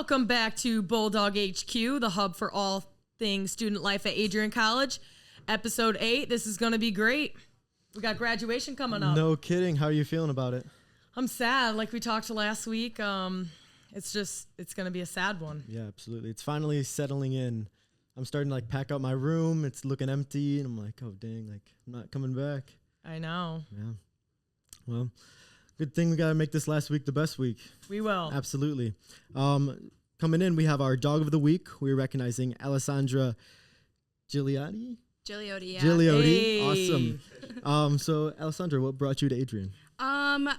Welcome back to Bulldog HQ, the hub for all things student life at Adrian College. Episode 8. This is going to be great. We got graduation coming up. No kidding. How are you feeling about it? I'm sad. Like we talked last week, it's going to be a sad one. Yeah, absolutely. It's finally settling in. I'm starting to like pack out my room. It's looking empty. And I'm like, oh, dang, like I'm not coming back. I know. Yeah. Well, good thing we got to make this last week the best week. We will. Absolutely. Coming in, we have our dog of the week. We're recognizing Alessandra Gigliotti. Gigliotti, yeah. Gigliotti. Hey. Awesome. So, Alessandra, what brought you to Adrian? The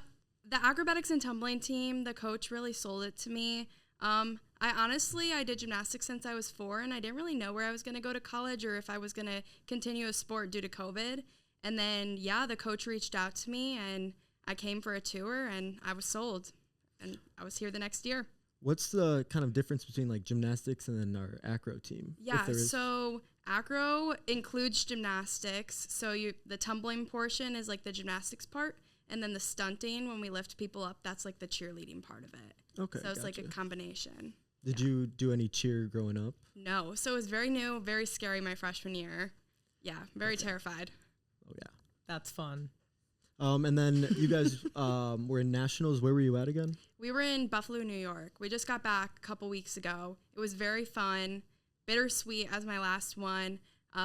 acrobatics and tumbling team, the coach really sold it to me. I did gymnastics since I was 4, and I didn't really know where I was going to go to college or if I was going to continue a sport due to COVID. And then, the coach reached out to me, and I came for a tour, and I was sold. And I was here the next year. What's the kind of difference between like gymnastics and then our acro team? Yeah, so acro includes gymnastics. So the tumbling portion is like the gymnastics part, and then the stunting, when we lift people up, that's like the cheerleading part of it. Okay, so it's like a combination. Did you do any cheer growing up? No, so it was very new, very scary my freshman year. Yeah, very terrified. Oh yeah, that's fun. And then you guys were in nationals. Where were you at again? We were in Buffalo, New York. We just got back a couple weeks ago. It was very fun, bittersweet as my last one.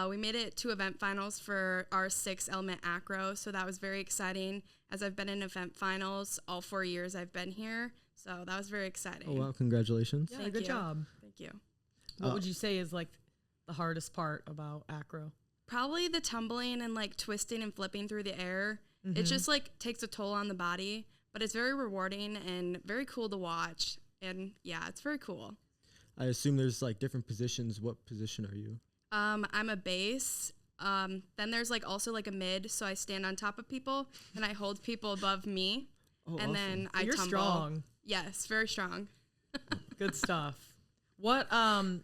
We made it to event finals for our 6 element acro, so that was very exciting, as I've been in event finals all 4 years I've been here, so that was very exciting. Oh, wow. Congratulations. Yeah, good job. Thank you. What would you say is like the hardest part about acro? Probably the tumbling and like twisting and flipping through the air. Mm-hmm. It just like takes a toll on the body, but it's very rewarding and very cool to watch. And yeah, it's very cool. I assume there's like different positions. What position are you? I'm a base. Then there's like also like a mid, so I stand on top of people and I hold people above me. Oh, and awesome. then I You're tumble. Strong. Yes, very strong. Good stuff. What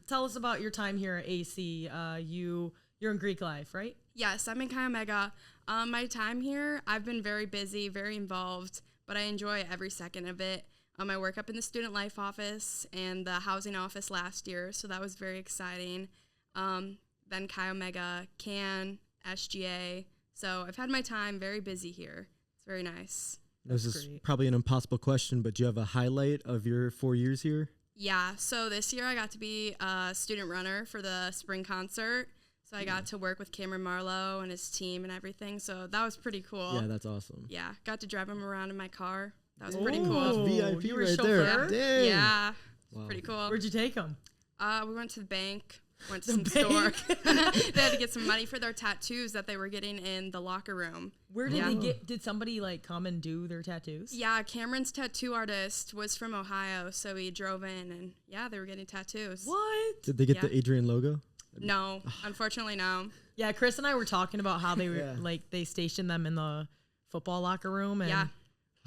tell us about your time here at AC. You're in Greek life, right? Yes, I'm in Chi Omega. My time here, I've been very busy, very involved, but I enjoy every second of it. I work up in the student life office and the housing office last year, so that was very exciting. Then Chi Omega, CAN, SGA. So I've had my time very busy here. It's very nice. This is probably an impossible question, but do you have a highlight of your 4 years here? Yeah, so this year I got to be a student runner for the spring concert. So I got to work with Cameron Marlowe and his team and everything. So that was pretty cool. Yeah, that's awesome. Yeah, got to drive him around in my car. That was pretty cool. That's VIP you were right chauffeur? there. Yeah, Wow. pretty cool. Where'd you take him? We went to the bank, went to some store. They had to get some money for their tattoos that they were getting in the locker room. Where did they get? Did somebody like come and do their tattoos? Yeah, Cameron's tattoo artist was from Ohio, so he drove in and they were getting tattoos. What? Did they get the Adrian logo? No, unfortunately, no. Yeah, Chris and I were talking about how they were like they stationed them in the football locker room, and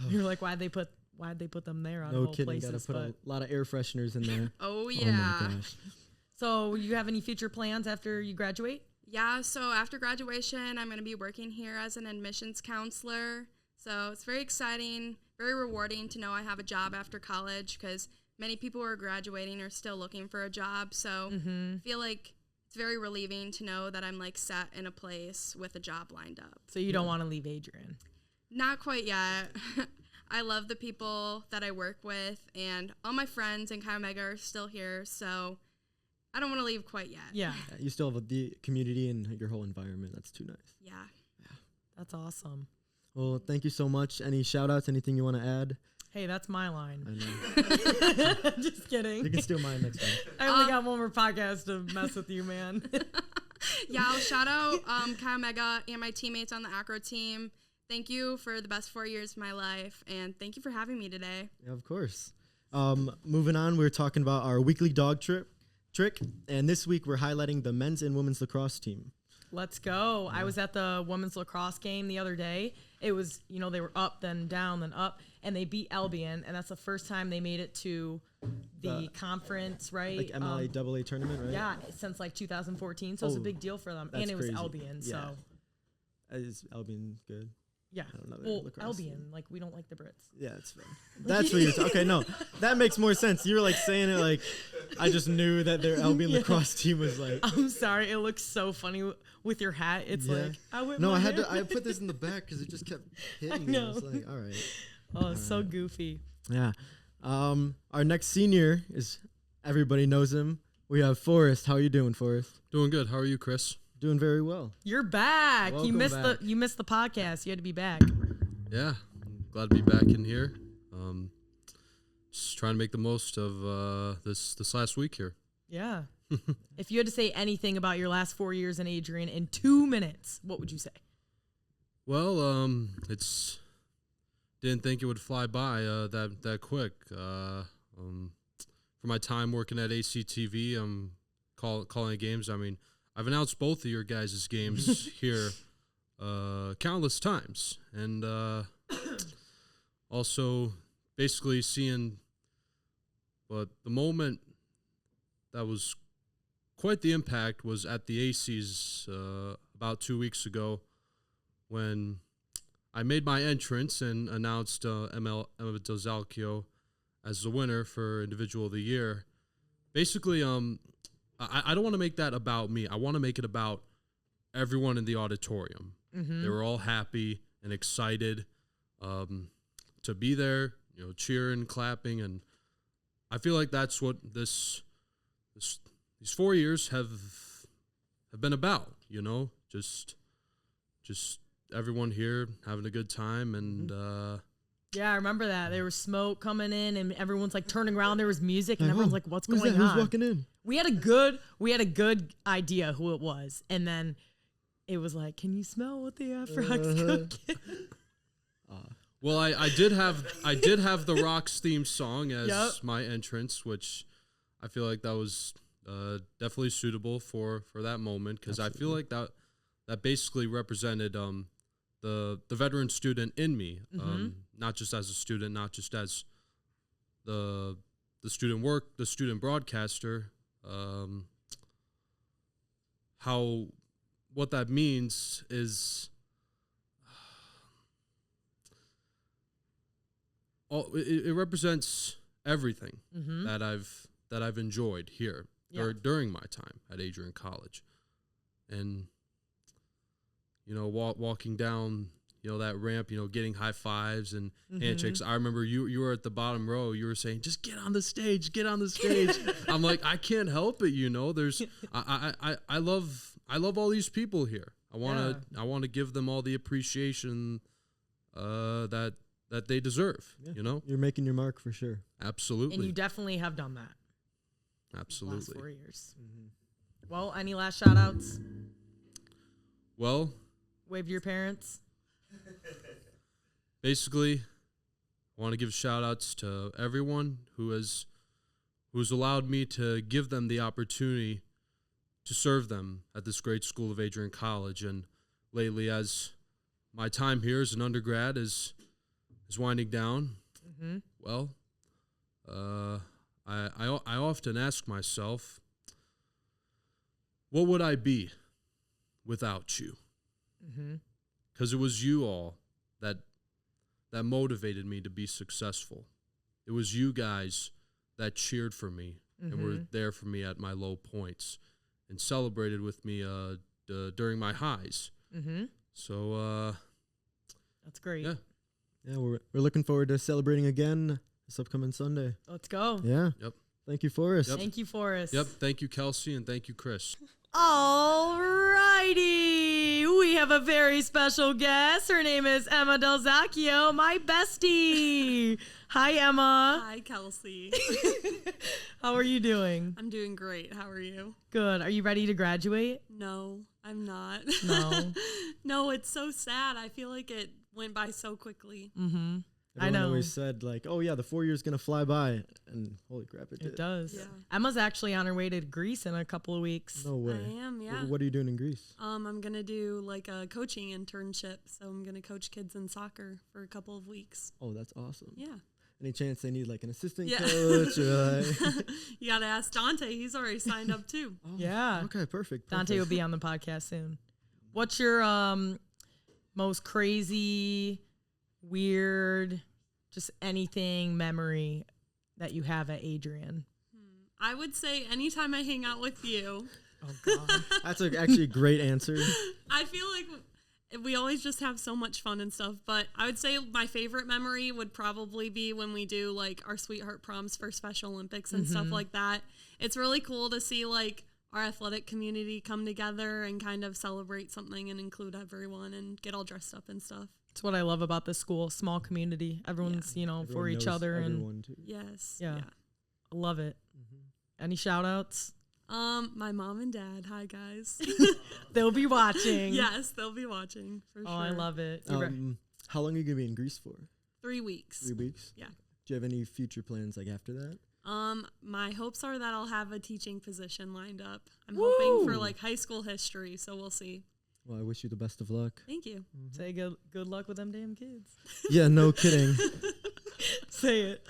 we were like, why'd they put them there on no all kidding, places? Gotta put a lot of air fresheners in there. Oh yeah. Oh my gosh. So you have any future plans after you graduate? Yeah, so after graduation, I'm going to be working here as an admissions counselor. So it's very exciting, very rewarding to know I have a job after college, because many people who are graduating are still looking for a job. So I feel like it's very relieving to know that I'm like set in a place with a job lined up. So you don't want to leave Adrian? Not quite yet. I love the people that I work with, and all my friends in Chi Omega are still here, so I don't want to leave quite yet. Yeah. You still have the community and your whole environment. That's too nice. Yeah. That's awesome. Well, thank you so much. Any shout outs, anything you want to add? Hey, that's my line. I know. Just kidding. You can steal mine next time. I only got one more podcast to mess with you, man. Yeah, I'll shout out Chi Omega and my teammates on the acro team. Thank you for the best 4 years of my life, and thank you for having me today. Yeah, of course. Moving on, we're talking about our weekly dog trick, and this week we're highlighting the men's and women's lacrosse team. Let's go. I was at the women's lacrosse game the other day. It was, they were up, then down, then up, and they beat Albion, and that's the first time they made it to the conference, right? Like MLA tournament, right? Yeah, since like 2014, so it's a big deal for them. And it was crazy. Albion, so. Is Albion good? Yeah. another Well, lacrosse Albion, team. like we don't like the Brits. Yeah, it's fine. That's what you're okay. No, that makes more sense. You were like saying it like I just knew that their Albion lacrosse team was like. I'm sorry, it looks so funny with your hat. It's like I went. No, my I had hair. to. I put this in the back because it just kept hitting me. know. I was like, all right. Oh, it's so goofy. Yeah. Our next senior is everybody knows him. We have Forrest. How are you doing, Forrest? Doing good. How are you, Chris? Doing very well. You're back. You Welcome missed back. the podcast. You had to be back. Yeah, I'm glad to be back in here. Just trying to make the most of this last week here. Yeah. If you had to say anything about your last 4 years in Adrian in 2 minutes, what would you say? Well, it's didn't think it would fly by that quick. For my time working at ACTV, I'm calling games. I mean, I've announced both of your guys' games here countless times, and also basically seeing. But the moment that was quite the impact was at the ACs about 2 weeks ago when I made my entrance and announced Emma Delzacchio as the winner for Individual of the Year. Basically, I don't want to make that about me. I want to make it about everyone in the auditorium. Mm-hmm. They were all happy and excited to be there, cheering, clapping, and I feel like that's what these 4 years have been about. Just everyone here having a good time, and Yeah, I remember that. There was smoke coming in, and everyone's like turning around. There was music, and Like, everyone's oh, like, "What's who's going that? on?" Who's walking in? We had a good idea who it was, and then it was like, "Can you smell what the Afrox cooking?" well, I did have the Rocks theme song as Yep. my entrance, which I feel like that was definitely suitable for that moment because I feel like that basically represented the veteran student in me, not just as a student, not just as the student broadcaster. What that means is it represents everything that I've enjoyed here during my time at Adrian College, and walking down that ramp, getting high fives and handshakes. I remember you were at the bottom row. You were saying, "Just get on the stage, get on the stage." I'm like, I can't help it. There's I love all these people here. I want to give them all the appreciation that they deserve. Yeah. You're making your mark for sure. Absolutely. And you definitely have done that. Absolutely. Last 4 years. Well, any last shout outs? Well, Wave to your parents. basically, I want to give shout outs to everyone who's allowed me to give them the opportunity to serve them at this great school of Adrian College. And lately, as my time here as an undergrad is winding down, well, I often ask myself, what would I be without you? Because it was you all that motivated me to be successful. It was you guys that cheered for me and were there for me at my low points and celebrated with me during my highs. So that's great. Yeah, we're looking forward to celebrating again this upcoming Sunday. Let's go. Yeah. Yep. Thank you, Forrest. Yep. Thank you, Forrest. Yep. Thank you, Kelsey, and thank you, Chris. All righty. We have a very special guest. Her name is Emma Delzacchio, my bestie. Hi, Emma. Hi, Kelsey. How are you doing? I'm doing great. How are you? Good. Are you ready to graduate? No, I'm not. No. No, it's so sad. I feel like it went by so quickly. I Everyone know. always said like, "Oh yeah, the 4 years gonna fly by," and holy crap, it did. It does. Yeah. Emma's actually on her way to Greece in a couple of weeks. No way. I am, yeah. What are you doing in Greece? I'm going to do like a coaching internship. So I'm going to coach kids in soccer for a couple of weeks. Oh, that's awesome. Yeah. Any chance they need like an assistant Yeah. coach? Or, You got to ask Dante. He's already signed up too. Yeah. okay, perfect. Dante will be on the podcast soon. What's your most crazy, weird, just anything memory that you have at Adrian? I would say anytime I hang out with you, Oh, God. That's actually a great answer. I feel like we always just have so much fun and stuff. But I would say my favorite memory would probably be when we do like our sweetheart proms for Special Olympics and stuff like that. It's really cool to see like our athletic community come together and kind of celebrate something and include everyone and get all dressed up and stuff. That's what I love about this school, small community. Everyone's, for Everyone each knows other. And everyone, too. Yes. yeah, I love it. Any shout outs? My mom and dad. Hi guys. They'll be watching. Yes, they'll be watching for sure. Oh, I love it. How long are you going to be in Greece for? 3 weeks. 3 weeks? Yeah. Do you have any future plans like after that? My hopes are that I'll have a teaching position lined up. I'm hoping for Woo! like high school history, so we'll see. Well, I wish you the best of luck. Thank you. Say good luck with them damn kids. Yeah, no kidding. Say it.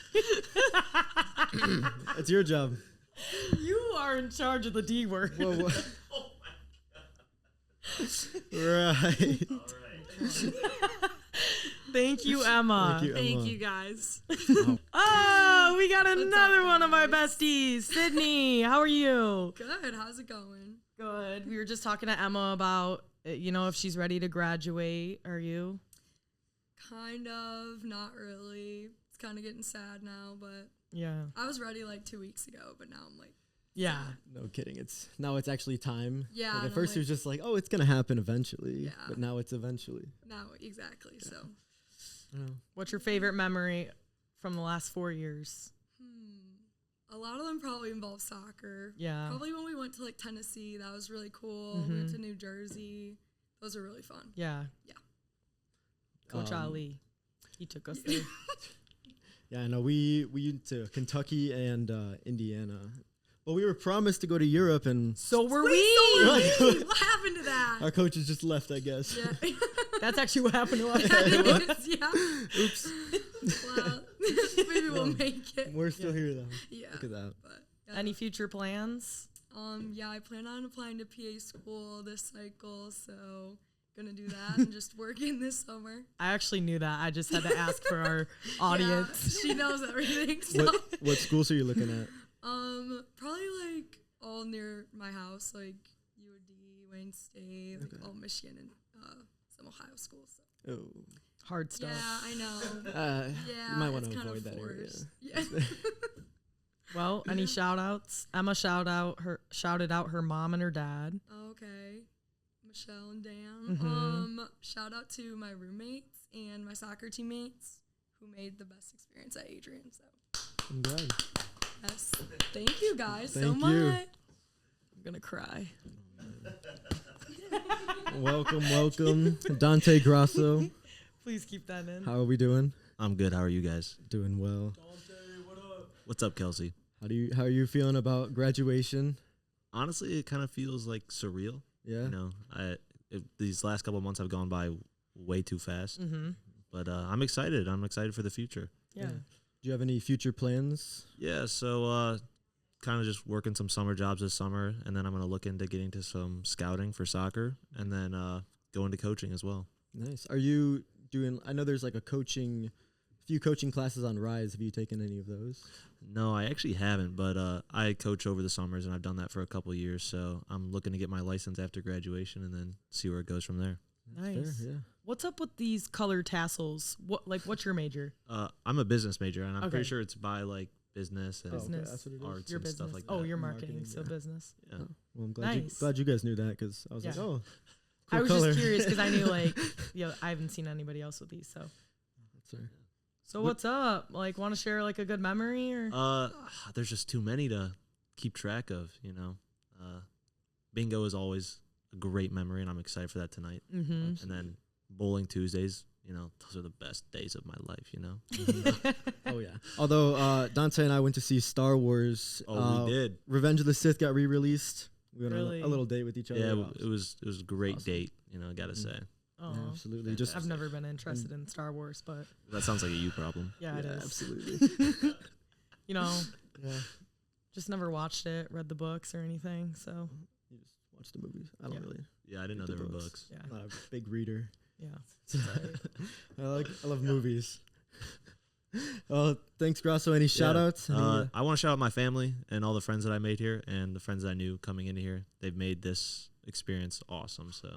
It's your job. You are in charge of the D word. Whoa, right. Thank you, Emma. Thank you, Thank Emma. you guys. Oh, we got another one of my besties. Sydney, how are you? Good. How's it going? Good. We were just talking to Emma about, if she's ready to graduate. Are you? Kind of. Not really. It's kind of getting sad now, but Yeah. I was ready like 2 weeks ago, but now I'm like, Yeah. No kidding. Now it's actually time. Yeah, Like and at I'm first it was like- just like, oh, it's gonna happen eventually. Yeah. But now it's eventually. now exactly. So, I don't know. What's your favorite memory from the last 4 years? a lot of them probably involve soccer. Yeah. Probably when we went to like Tennessee, that was really cool. We went to New Jersey. Those are really fun. Yeah. Yeah. Coach Ali. He took us there. Yeah, I know. We went to Kentucky and Indiana. Well, we were promised to go to Europe, and So were we. What happened to that? our coaches just left, I guess. Yeah. That's actually what happened to us. yeah. Oops. Well, maybe we'll make it. We're still here though. Yeah. Look at that. But yeah. Any future plans? Yeah, I plan on applying to PA school this cycle, so gonna do that and just working this summer. I actually knew that. I just had to ask for our audience. Yeah, she knows everything. So. What schools are you looking at? Probably like all near my house, like UOD, Wayne State, like all Michigan and some Ohio schools. So. Oh. Hard stuff. Yeah, I know. Yeah, you might want it's to kind of avoid that area. forced. Yeah. Well, any shout outs? Emma shouted out her mom and her dad. Okay. Michelle and Dan. Mhm. Shout out to my roommates and my soccer teammates who made the best experience at Adrian. So I'm glad. yes, thank you guys so Thank much. you. I'm gonna cry. Welcome, Dante Grasso. Please keep that in. How are we doing? I'm good. How are you guys? Doing well. What's up, Kelsey? How are you feeling about graduation? Honestly, it kind of feels like surreal. Yeah. You know, these last couple of months have gone by way too fast. Mm-hmm. But I'm excited. I'm excited for the future. Yeah. Do you have any future plans? Yeah. So kind of just working some summer jobs this summer, and then I'm gonna look into getting to some scouting for soccer, and then go into coaching as well. Nice. Are you doing? I know there's like a few coaching classes on Rise. Have you taken any of those? No, I actually haven't, but I coach over the summers, and I've done that for a couple of years. So I'm looking to get my license after graduation, and then see where it goes from there. That's Nice. fair, yeah. What's up with these colored tassels? What's your major? I'm a business major, and I'm Okay. pretty sure it's by like business and Business. That's what it is. arts Your and business. stuff like that. Oh, your marketing, so yeah. business. Yeah. Well, I'm glad Nice. you guys knew that because I was like, Yeah. oh, I was color. just curious because I knew I haven't seen anybody else with these. So That's fair. so what's up? Like, want to share like a good memory or? There's just too many to keep track of, you know. Bingo is always a great memory, and I'm excited for that tonight. Mm-hmm. And then bowling Tuesdays, you know, those are the best days of my life, you know. Oh yeah. Although Dante and I went to see Star Wars. Oh, we did. Revenge of the Sith got re-released. We went Really? on a little date with each other. Yeah, Oh, it was a great awesome. date, you know, I gotta say. Oh, yeah, absolutely. Just I've never been interested in Star Wars, but That sounds like a you problem. yeah, it is. absolutely. You know, Yeah. just never watched it, read the books or anything. So You just watch the movies. I don't Yeah. really. Yeah, I didn't know read there the were books. yeah. I'm not a big reader. Yeah. I love movies. Oh, thanks, Grasso. Any shout outs? I want to shout out my family and all the friends that I made here and the friends that I knew coming into here. They've made this experience awesome. So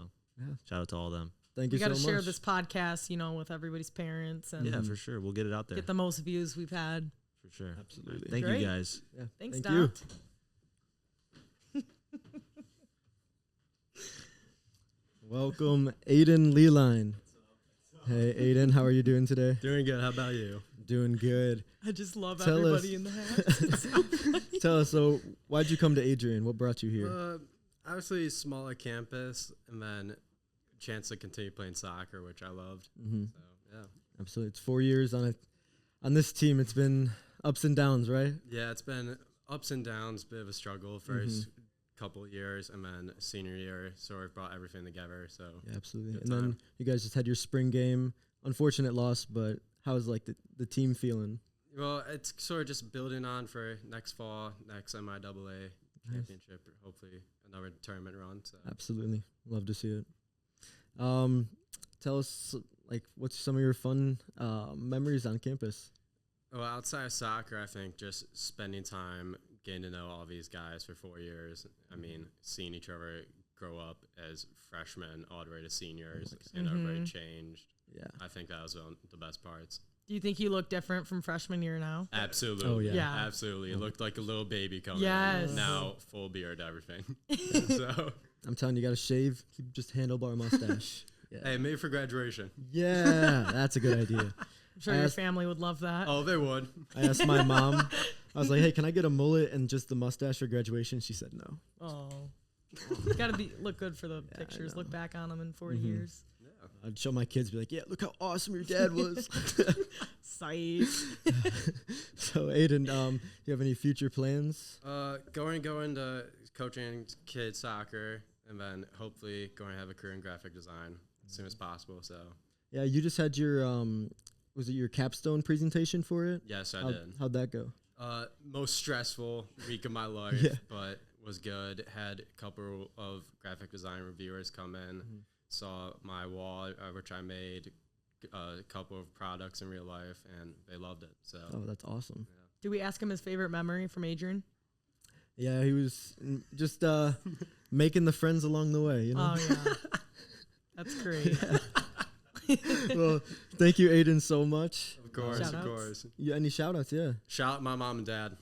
shout out to all of them. Thank We you so got much. to share this podcast, with everybody's parents and Yeah, for sure. We'll get it out there. get the most views we've had. For sure. Absolutely. Thank Great. you guys. Yeah. Thanks, Thank you. Dot. Welcome, Aiden Leeline. Hey, Aiden, how are you doing today? Doing good. How about you? Doing good. I just love Tell everybody us- in the hats. It's so funny. Tell us, so why'd you come to Adrian? What brought you here? Obviously, smaller campus, and then chance to continue playing soccer, which I loved. Mm-hmm. So yeah, Absolutely. It's 4 years on this team. It's been ups and downs, right? yeah, it's been ups and downs, bit of a struggle first couple of years, and then senior year sort of brought everything together. So Yeah, absolutely. Good And then time. you guys just had your spring game. Unfortunate loss, but how's like the team feeling? well, it's sort of just building on for next fall, next MIAA championship, or hopefully another tournament run. So Absolutely. Love to see it. Tell us, like, what's some of your fun memories on campus? well, outside of soccer, I think just spending time getting to know all these guys for 4 years. I mean, seeing each other grow up as freshmen all the way to seniors, and everybody changed. Yeah. I think that was one of the best parts. Do you think you look different from freshman year now? Absolutely. Oh, yeah. Yeah. Absolutely. It looked like a little baby coming Yes. in. Now full beard, everything. So, I'm telling you, you got to shave. Keep just handlebar mustache. Yeah. hey, maybe for graduation. Yeah, that's a good idea. I'm sure I your asked- family would love that. Oh, they would. I asked my mom, I was like, hey, can I get a mullet and just the mustache for graduation? She said no. Oh. Got to look good for the I pictures. Look know. back on them in 40 Mhm. years. I'd show my kids, be like, yeah, look how awesome your dad was. Sight. So, Aiden, do you have any future plans? Going to coaching kids soccer, and then hopefully going to have a career in graphic design as soon as possible. So, Yeah, you just had your, was it your capstone presentation for it? yes, I How'd, did. how'd that go? Most stressful week of my life, Yeah. but was good. Had a couple of graphic design reviewers come in, saw my wall, which I made, a couple of products in real life, and they loved it. So, Oh, that's awesome. Do we ask him his favorite memory from Adrian? Yeah, he was just making the friends along the way, you know? Oh, yeah. That's great. Well, thank you, Aiden, so much. of course, Shout of outs? course. Yeah, any shout outs? Yeah, Shout out my mom and dad.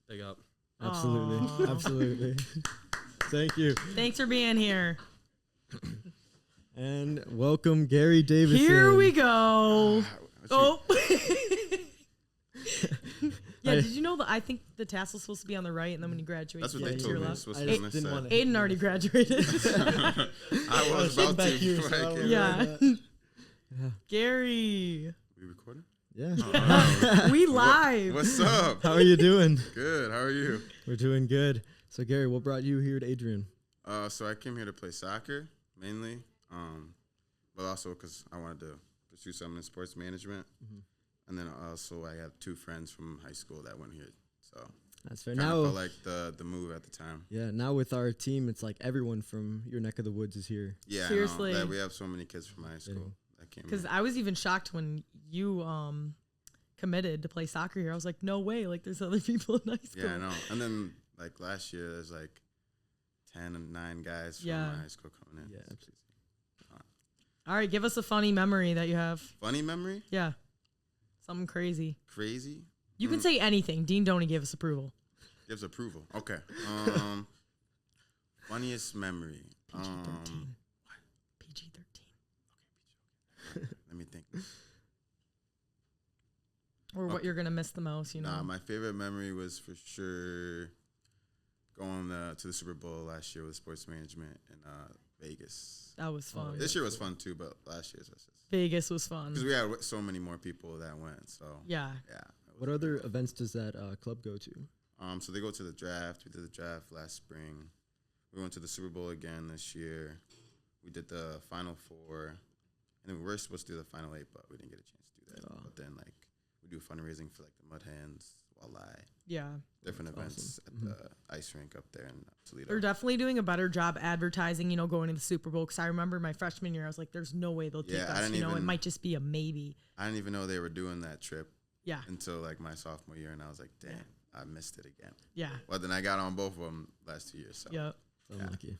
Big up. absolutely. Aw. Absolutely. Thank you. Thanks for being here. And welcome, Gary Davison. Here we go. Oh. Yeah, did you know that I think the tassel's supposed to be on the right, and then when you graduate, That's what you they get to told your me. left? It's supposed I to be on just this didn't side. want Aiden already graduated. I was sitting about back to. here, so before I I don't came know. Yeah. Yeah. Gary, We recording? Yeah. we live. What's up? How are you doing? Good. How are you? We're doing good. So, Gary, what brought you here to Adrian? So I came here to play soccer mainly, but also because I wanted to pursue something in sports management. And then also I have two friends from high school that went here, so That's fair. kind Now, of felt like the move at the time. yeah, now with our team, it's like everyone from your neck of the woods is here. Yeah, Seriously. I know, that we have so many kids from high school that came. Because here. I was even shocked when you committed to play soccer here. I was like, no way. Like, there's other people in high school. Yeah, I know. And then like last year, there's like 10 and 9 guys from Yeah. my high school coming in. Yeah, It's absolutely. crazy. All right, give us a funny memory that you have. Funny memory? Yeah. Something crazy. Crazy? You can say anything. Dean Doney gave us approval. Gives approval. Okay. Funniest memory. PG-13. PG-13. Let me think. Or what you're going to miss the most, you know? Nah, my favorite memory was for sure going to the Super Bowl last year with sports management in Vegas. That was fun. This year was fun too, but last year's was just Vegas was fun. because we had so many more people that went. So Yeah. yeah. it What was other fun. events does that club go to? So they go to the draft. We did the draft last spring. We went to the Super Bowl again this year. We did the Final Four, and then we were supposed to do the Final 8, but we didn't get a chance to do that. Oh. But then like we do fundraising for like the Mud Hands walleye, Yeah. different That's events awesome. at the ice rink up there in Toledo. They're definitely doing a better job advertising, going to the Super Bowl. Because I remember my freshman year, I was like, there's no way they'll take Yeah, I us. didn't It even- might just be a maybe. I didn't even know they were doing that trip Yeah. until like my sophomore year, and I was like, damn, I missed it again. Yeah. Well, then I got on both of them last 2 years. So Yep. Unlucky.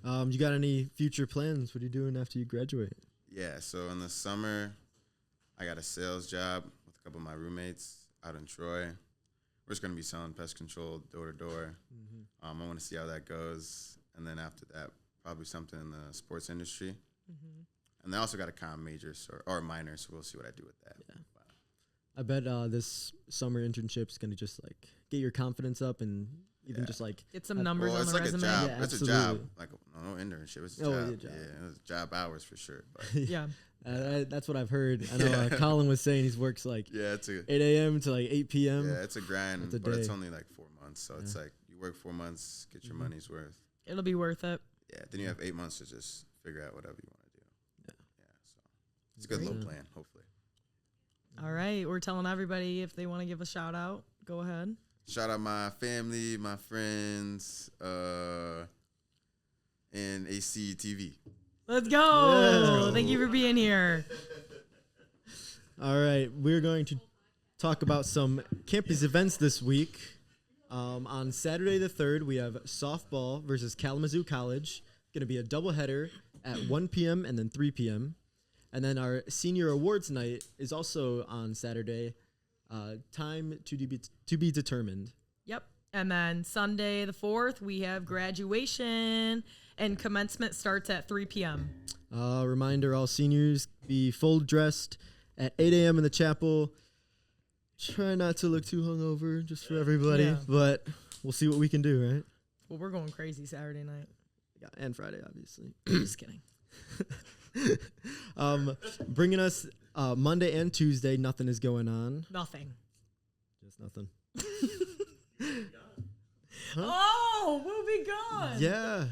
You got any future plans? What are you doing after you graduate? yeah, so in the summer, I got a sales job with a couple of my roommates out in Troy. We're just gonna be selling pest control door to door. I want to see how that goes, and then after that, probably something in the sports industry. And I also got a comm major or a minor, so we'll see what I do with that. Yeah. I bet this summer internship's gonna just like get your confidence up and even Yeah. just like Get some numbers Well, on it's the like resume. a job. Yeah, It's a job. absolutely. Like no internship. It's a Oh, job. yeah, job. Yeah, it's job hours for sure. But Yeah. that's what I've heard. I know Colin was saying he's works like yeah, it's a 8 a.m. to like 8 p.m. yeah, it's a grind, It's a but it's day. only like 4 months. So it's like you work 4 months, get your money's worth. It'll be worth it. Yeah, then you have 8 months to just figure out whatever you want to do. Yeah. So it's a good little Great. plan. Hopefully. All right. We're telling everybody if they want to give a shout out, go ahead. Shout out my family, my friends, and ACTV. Let's go. Yeah. Thank you for being here. All right, we're going to talk about some campus events this week. On Saturday the 3rd, we have softball versus Kalamazoo College. Going to be a doubleheader at 1 p.m. and then 3 p.m. And then our senior awards night is also on Saturday. Time to be determined. Yep. And then Sunday the 4th, we have graduation and commencement starts at 3 p.m. Reminder, all seniors be full dressed at 8 a.m. in the chapel. Try not to look too hungover just for everybody, Yeah. but we'll see what we can do, right? Well, we're going crazy Saturday night. Yeah, and Friday, obviously. Just kidding. Bringing us Monday and Tuesday, nothing is going on. Nothing. Just nothing. Oh, movie gone. Yeah.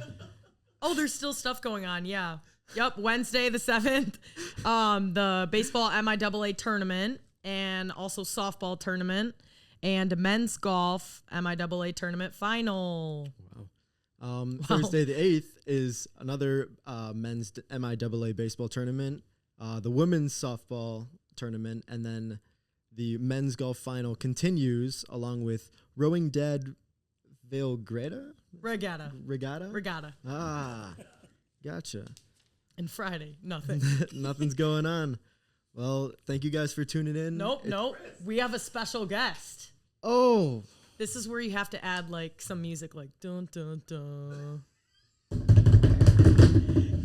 Oh, there's still stuff going on. Yeah. Yep. Wednesday the 7th, the baseball MIAA tournament and also softball tournament and men's golf MIAA tournament final. Thursday the 8th is another men's MIAA baseball tournament, the women's softball tournament, and then the men's golf final continues along with Rowing Dad Regatta? Regatta. Ah, gotcha. And Friday, nothing. Nothing's going on. Well, thank you guys for tuning in. Nope. We have a special guest. Oh, This is where you have to add like some music like dun dun dun.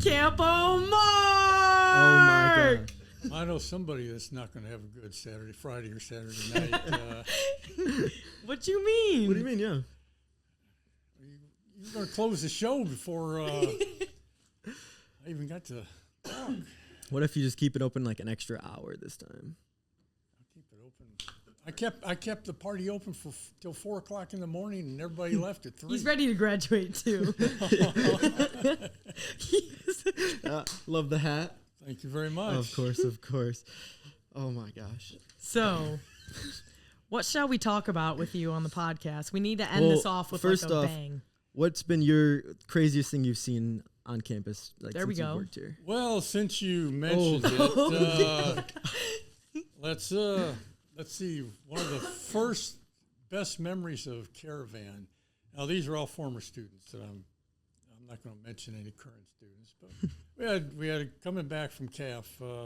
Campo Mark! oh my God. I know somebody that's not going to have a good Friday or Saturday night. What you mean? What do you mean? Yeah. You're going to close the show before I even got to talk. What if you just keep it open like an extra hour this time? Keep it open. I kept the party open for till 4 o'clock in the morning, and everybody left at 3. He's ready to graduate too. Love the hat. Thank you very much. Of course, of course. Oh my gosh. So, what shall we talk about with you on the podcast? We need to end Well, this off with first like a off, bang. What's been your craziest thing you've seen on campus? Like, There we since you've go. worked here? Well, since you mentioned Oh. it, let's see. One of the first best memories of Caravan. Now these are all former students that I'm not going to mention any current students, but we had coming back from CAF,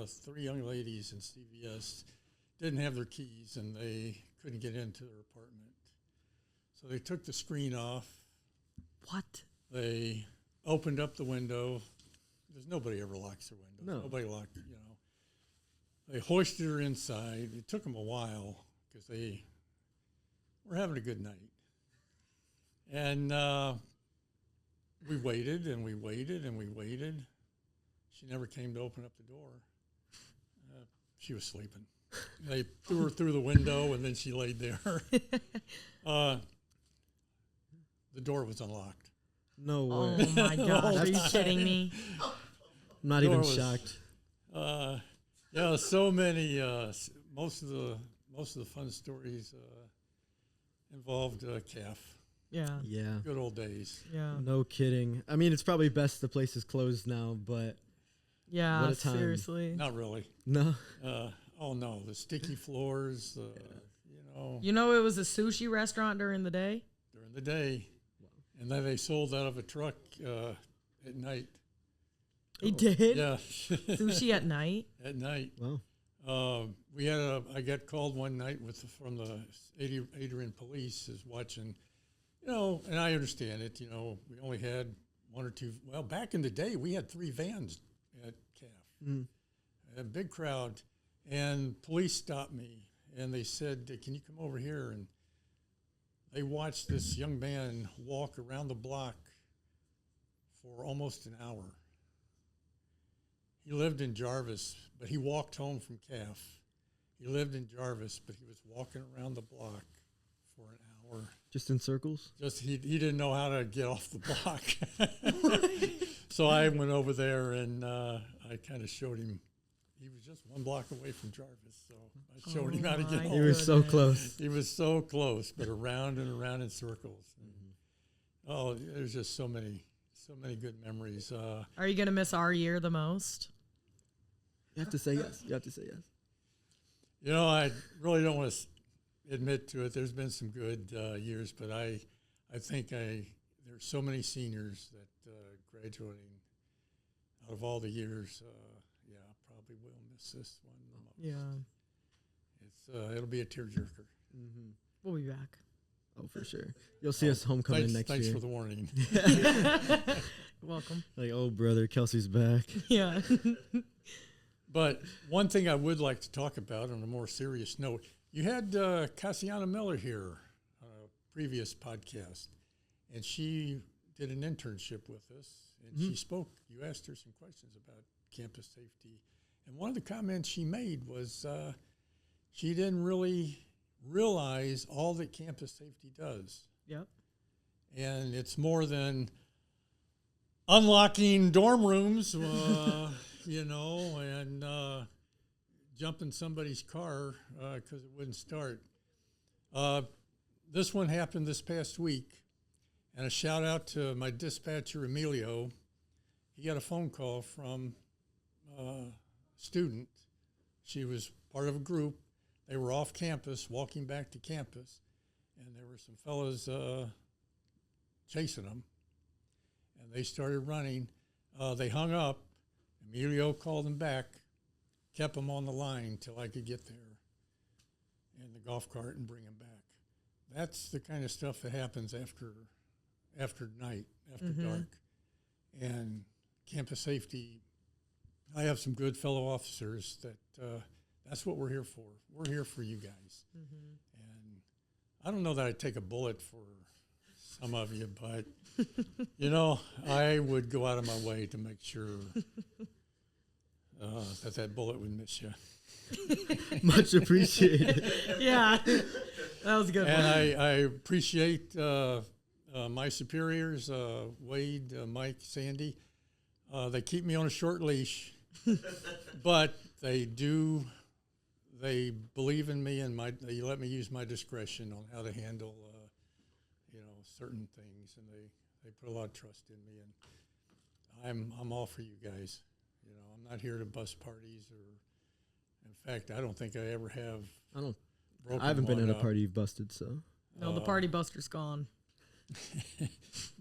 3 young ladies in CVS didn't have their keys and they couldn't get into their apartment, so they took the screen off. What? They opened up the window. There's nobody ever locks their windows. No. Nobody locked it, They hoisted her inside. It took them a while because they were having a good night. And we waited and we waited and we waited. She never came to open up the door. She was sleeping. They threw her through the window and then she laid there. The door was unlocked. No way. Oh my gosh! Are you kidding me? I'm not door even was- shocked. Yeah, so many. Most of the fun stories involved calf. Yeah. Yeah. Good old days. Yeah. No kidding. I mean, it's probably best the place is closed now, but Yeah. What a time. Seriously. Not really. no. Oh no, the sticky floors. You know, it was a sushi restaurant during the day. During the day, and then they sold out of a truck at night. They did Yeah, sushi at night. at night. Wow. We had I got called one night from the Adrian police is watching, and I understand it. We only had one or two. Well, back in the day, we had 3 vans at CAF, a big crowd, and police stopped me and they said, "Can you come over here?" And they watched this young man walk around the block for almost an hour. He lived in Jarvis, but he walked home from CAF. He lived in Jarvis, but he was walking around the block for an hour. Just in circles? Just he didn't know how to get off the block. So I went over there and I kind of showed him. He was just 1 block away from Jarvis, so I showed him how to get my home. He was so close. He was so close, but around and around in circles. Oh, there's just so many good memories. Are you gonna miss our year the most? You have to say yes. You have to say yes. I really don't want to admit to it. There's been some good years, but I think there's so many seniors that graduating out of all the years. Probably will miss this one the most. Yeah. It'll be a tearjerker. We'll be back. Oh, for sure. You'll see us homecoming next Thanks year. for the warning. Welcome. Like, oh, brother, Kelsey's back. Yeah. But one thing I would like to talk about on a more serious note, you had Cassiana Miller here on a previous podcast, and she did an internship with us, and she spoke. You asked her some questions about campus safety, and one of the comments she made was she didn't really realize all that campus safety does. Yep. And it's more than unlocking dorm rooms, and jumping somebody's car because it wouldn't start. This one happened this past week, and a shout out to my dispatcher, Emilio. He got a phone call from a student. She was part of a group. They were off campus, walking back to campus, and there were some fellows chasing them, and they started running. They hung up. Emilio called them back, kept them on the line till I could get there in the golf cart and bring them back. That's the kind of stuff that happens after night, after dark. And campus safety, I have some good fellow officers that that's what we're here for. We're here for you guys. And I don't know that I'd take a bullet for some of you, but, I would go out of my way to make sure that bullet would miss you. Much appreciated. Yeah. That was a good. And one. I appreciate my superiors, Wade, Mike, Sandy. They keep me on a short leash, but they believe in me, and they let me use my discretion on how to handle, certain things, and they put a lot of trust in me, and I'm all for you guys. I'm not here to bust parties, or in fact, I don't think I ever have. I haven't been in a up. party you've busted, so. No, the party buster's gone.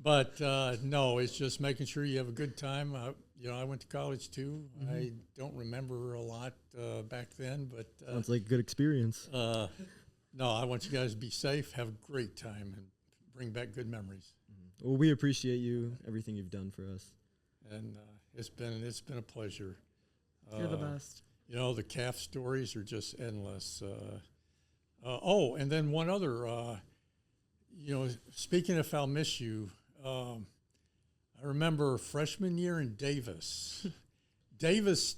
But no, it's just making sure you have a good time. I went to college too. I don't remember a lot back then, but Sounds like a good experience. no, I want you guys to be safe, have a great time, and bring back good memories. Well, we appreciate you, everything you've done for us. And it's been a pleasure. You're the best. The CAF stories are just endless. And then one other. Speaking of I'll miss you, I remember freshman year in Davis. Davis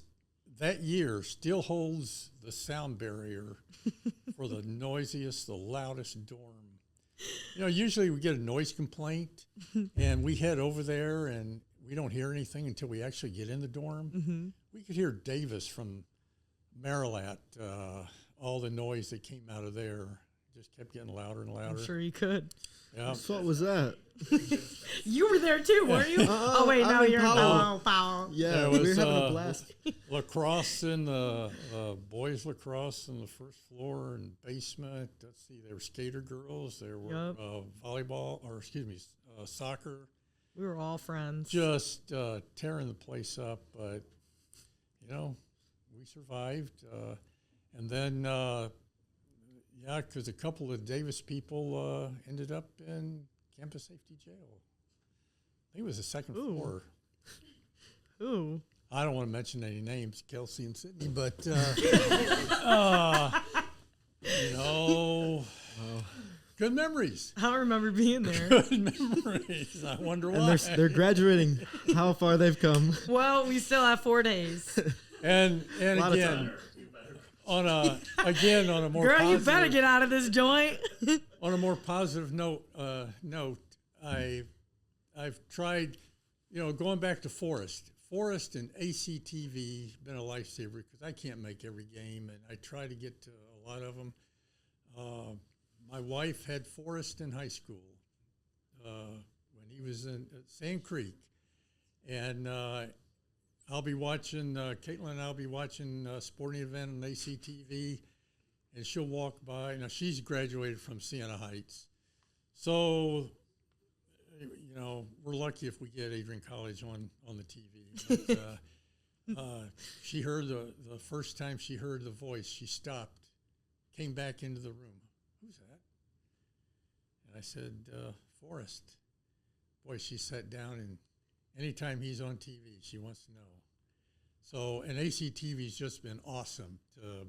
that year still holds the sound barrier for the noisiest, the loudest dorm. Usually we get a noise complaint, and we head over there, and we don't hear anything until we actually get in the dorm. We could hear Davis from Marilat, all the noise that came out of there. just kept getting louder and louder. I'm sure you could. Yeah. What was that? You were there too, weren't you? Oh wait, no, I'm in you're in Powell. Powell. Yeah, There we were was, having a blast. Lacrosse in the boys lacrosse on the first floor and basement. Let's see, there were skater girls. There were Yep. volleyball, or excuse me, soccer. We were all friends. Just tearing the place up, but you know, we survived. And then, yeah, because a couple of Davis people ended up in campus safety jail. I think it was the second Ooh. floor. Ooh. I don't want to mention any names, Kelsey and Sydney, but you know, good memories. I don't remember being there. Good memories. I wonder And why. they're graduating. How far they've come. Well, we still have 4 days. And lot of again, on a more Girl, positive, you better get out of this joint. on a more positive note, I've tried, you know, going back to Forest and ACTV been a lifesaver because I can't make every game, and I try to get to a lot of them. My wife had Forest in high school when he was in Sand Creek, and I'll be watching Caitlin and I'll be watching a sporting event on ACTV, and she'll walk by. Now she's graduated from Siena Heights, so you know we're lucky if we get Adrian College on the TV. But, she heard the first time she heard the voice, she stopped, came back into the room. Who's that? And I said, Forrest. Boy, she sat down, and anytime he's on TV, she wants to know. So, and ACTV's just been awesome to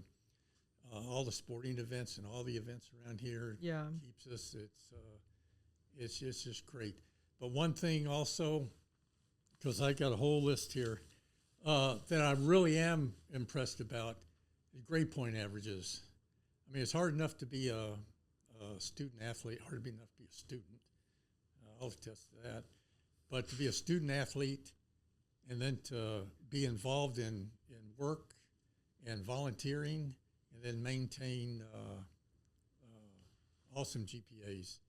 all the sporting events and all the events around here. Yeah. Keeps us, it's just great. But one thing also, because I got a whole list here, that I really am impressed about, is grade point averages. I mean, it's hard enough to be a student athlete, hard enough to be a student. I'll attest to that. But to be a student athlete and then to be involved in work and volunteering and then maintain awesome GPAs,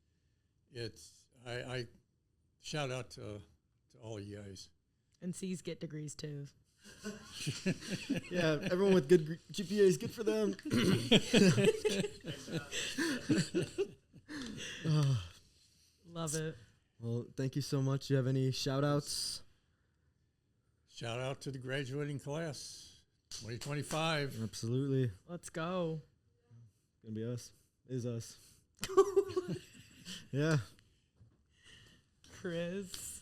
I shout out to all you guys. And C's get degrees too. Yeah, everyone with good GPA is good for them. Love it. Well, thank you so much. Do you have any shout outs? Shout out to the graduating class, 2025. Absolutely. Let's go. Gonna be us. Is us. Yeah. Chris.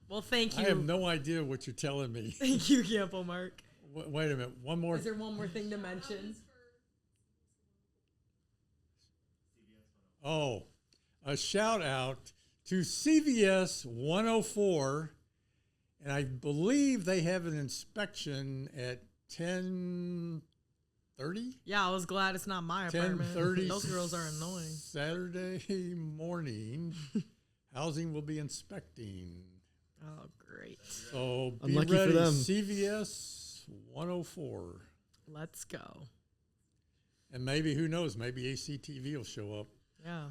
Well, thank you. I have no idea what you're telling me. Thank you, Campo Mark. Wait a minute. One more. Is there one more thing to mention? Oh, a shout out to CVS 104, and I believe they have an inspection at 10:30. Yeah, I was glad it's not my apartment. 10:30. Those girls are annoying. Saturday morning, housing will be inspecting. Oh, great. So be Unlucky ready. for them. CVS 104, Let's go. and maybe who knows? Maybe ACTV will show up. Yeah.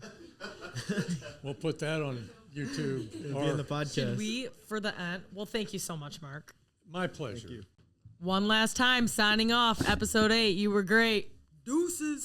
We'll put that on YouTube. It'll be in the podcast. Should we, for the end? Well, thank you so much, Mark. My pleasure. Thank you. One last time, signing off, episode 8. You were great. Deuces.